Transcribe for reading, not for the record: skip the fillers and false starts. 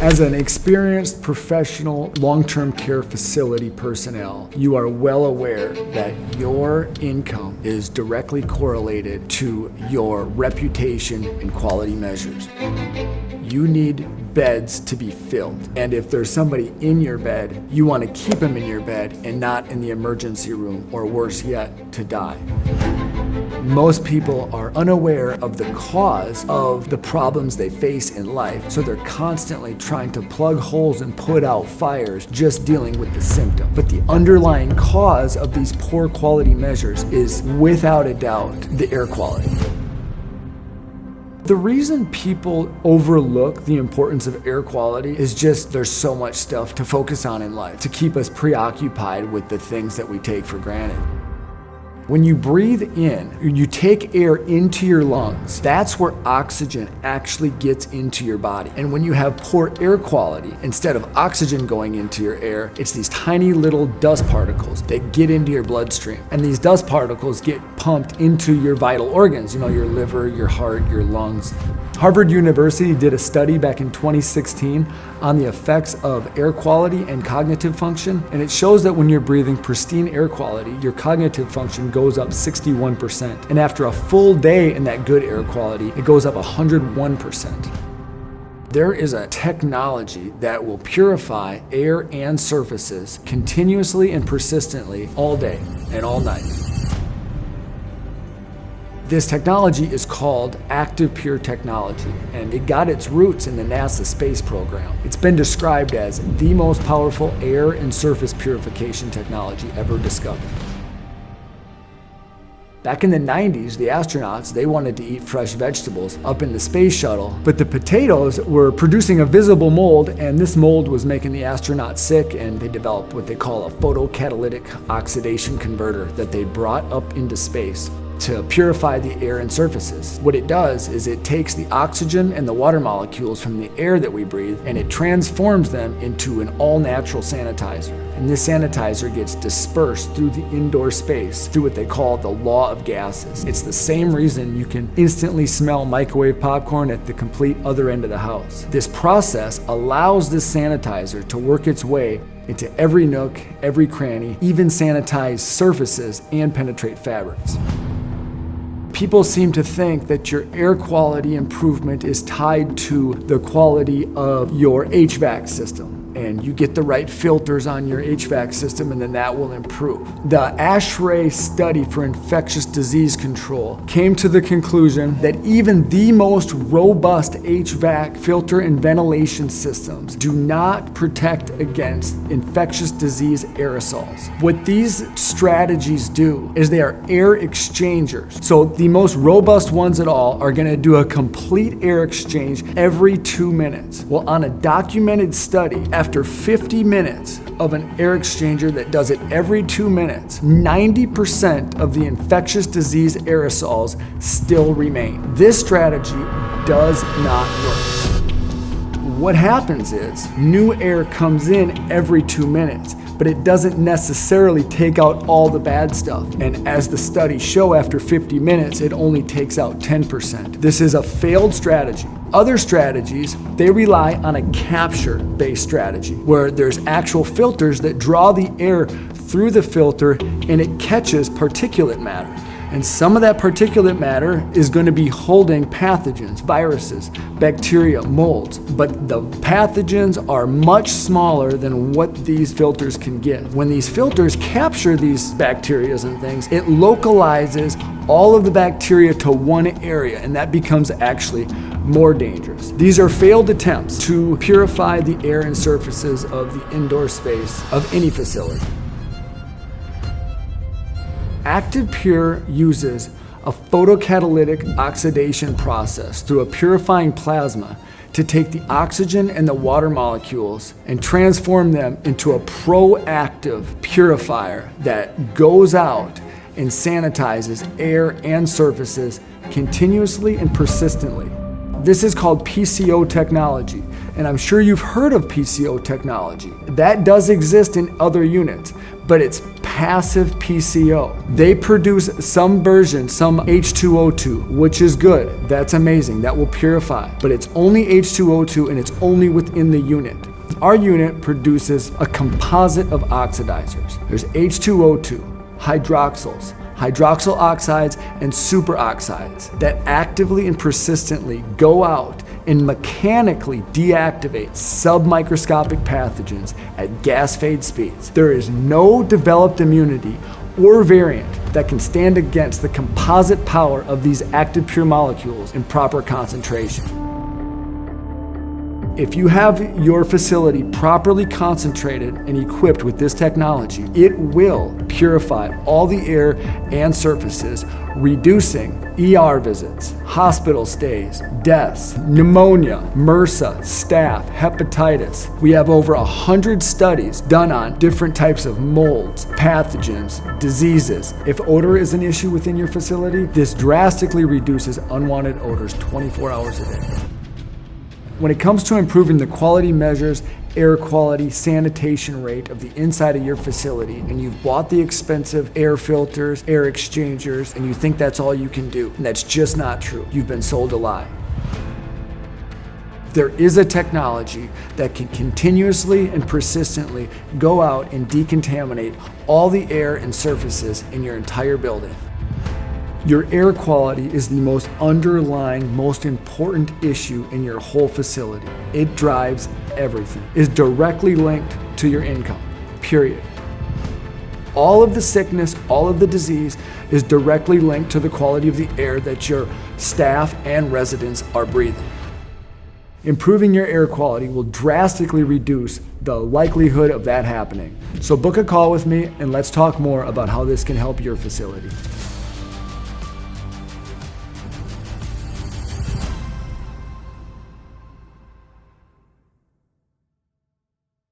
As an experienced professional long-term care facility personnel, you are well aware that your income is directly correlated to your reputation and quality measures. You need beds to be filled. And if there's somebody in your bed, you want to keep them in your bed and not in the emergency room, or worse yet, to die. Most people are unaware of the cause of the problems they face in life, so they're constantly trying to plug holes and put out fires, just dealing with the symptom. But the underlying cause of these poor quality measures is, without a doubt, the air quality. The reason people overlook the importance of air quality is just there's so much stuff to focus on in life to keep us preoccupied with the things that we take for granted. When you breathe in, you take air into your lungs. That's where oxygen actually gets into your body. And when you have poor air quality, instead of oxygen going into your air, it's these tiny little dust particles that get into your bloodstream. And these dust particles get pumped into your vital organs, your liver, your heart, your lungs. Harvard University did a study back in 2016 on the effects of air quality and cognitive function, and it shows that when you're breathing pristine air quality, your cognitive function goes up 61%. And after a full day in that good air quality, it goes up 101%. There is a technology that will purify air and surfaces continuously and persistently all day and all night. This technology is called ActivePure Technology, and it got its roots in the NASA space program. It's been described as the most powerful air and surface purification technology ever discovered. Back in the 90s, the astronauts, they wanted to eat fresh vegetables up in the space shuttle, but the potatoes were producing a visible mold, and this mold was making the astronauts sick, and they developed what they call a photocatalytic oxidation converter that they brought up into space to purify the air and surfaces. What it does is it takes the oxygen and the water molecules from the air that we breathe, and it transforms them into an all-natural sanitizer. And this sanitizer gets dispersed through the indoor space through what they call the law of gases. It's the same reason you can instantly smell microwave popcorn at the complete other end of the house. This process allows this sanitizer to work its way into every nook, every cranny, even sanitize surfaces and penetrate fabrics. People seem to think that your air quality improvement is tied to the quality of your HVAC system. And you get the right filters on your HVAC system, and then that will improve. The ASHRAE study for infectious disease control came to the conclusion that even the most robust HVAC filter and ventilation systems do not protect against infectious disease aerosols. What these strategies do is they are air exchangers. So the most robust ones at all are going to do a complete air exchange every 2 minutes. Well, on a documented study, after 50 minutes of an air exchanger that does it every 2 minutes, 90% of the infectious disease aerosols still remain. This strategy does not work. What happens is new air comes in every 2 minutes, but it doesn't necessarily take out all the bad stuff. And as the studies show, after 50 minutes, it only takes out 10%. This is a failed strategy. Other strategies, they rely on a capture-based strategy, where there's actual filters that draw the air through the filter and it catches particulate matter. And some of that particulate matter is going to be holding pathogens, viruses, bacteria, molds. But the pathogens are much smaller than what these filters can get. When these filters capture these bacteria and things, it localizes all of the bacteria to one area, and that becomes actually more dangerous. These are failed attempts to purify the air and surfaces of the indoor space of any facility. ActivePure uses a photocatalytic oxidation process through a purifying plasma to take the oxygen and the water molecules and transform them into a proactive purifier that goes out and sanitizes air and surfaces continuously and persistently. This is called PCO technology, and I'm sure you've heard of PCO technology. That does exist in other units, but it's passive PCO. They produce some version, some H2O2, which is good. That's amazing. That will purify. But it's only H2O2 and it's only within the unit. Our unit produces a composite of oxidizers. There's H2O2, hydroxyls, hydroxyl oxides, and superoxides that actively and persistently go out and mechanically deactivate submicroscopic pathogens at gas phase speeds. There is no developed immunity or variant that can stand against the composite power of these ActivePure molecules in proper concentration. If you have your facility properly concentrated and equipped with this technology, it will purify all the air and surfaces, reducing ER visits, hospital stays, deaths, pneumonia, MRSA, staph, hepatitis. We have over 100 studies done on different types of molds, pathogens, diseases. If odor is an issue within your facility, this drastically reduces unwanted odors 24 hours a day. When it comes to improving the quality measures, air quality, sanitation rate of the inside of your facility, and you've bought the expensive air filters, air exchangers, and you think that's all you can do, and that's just not true. You've been sold a lie. There is a technology that can continuously and persistently go out and decontaminate all the air and surfaces in your entire building. Your air quality is the most underlying, most important issue in your whole facility. It drives everything. It's directly linked to your income, period. All of the sickness, all of the disease is directly linked to the quality of the air that your staff and residents are breathing. Improving your air quality will drastically reduce the likelihood of that happening. So book a call with me and let's talk more about how this can help your facility.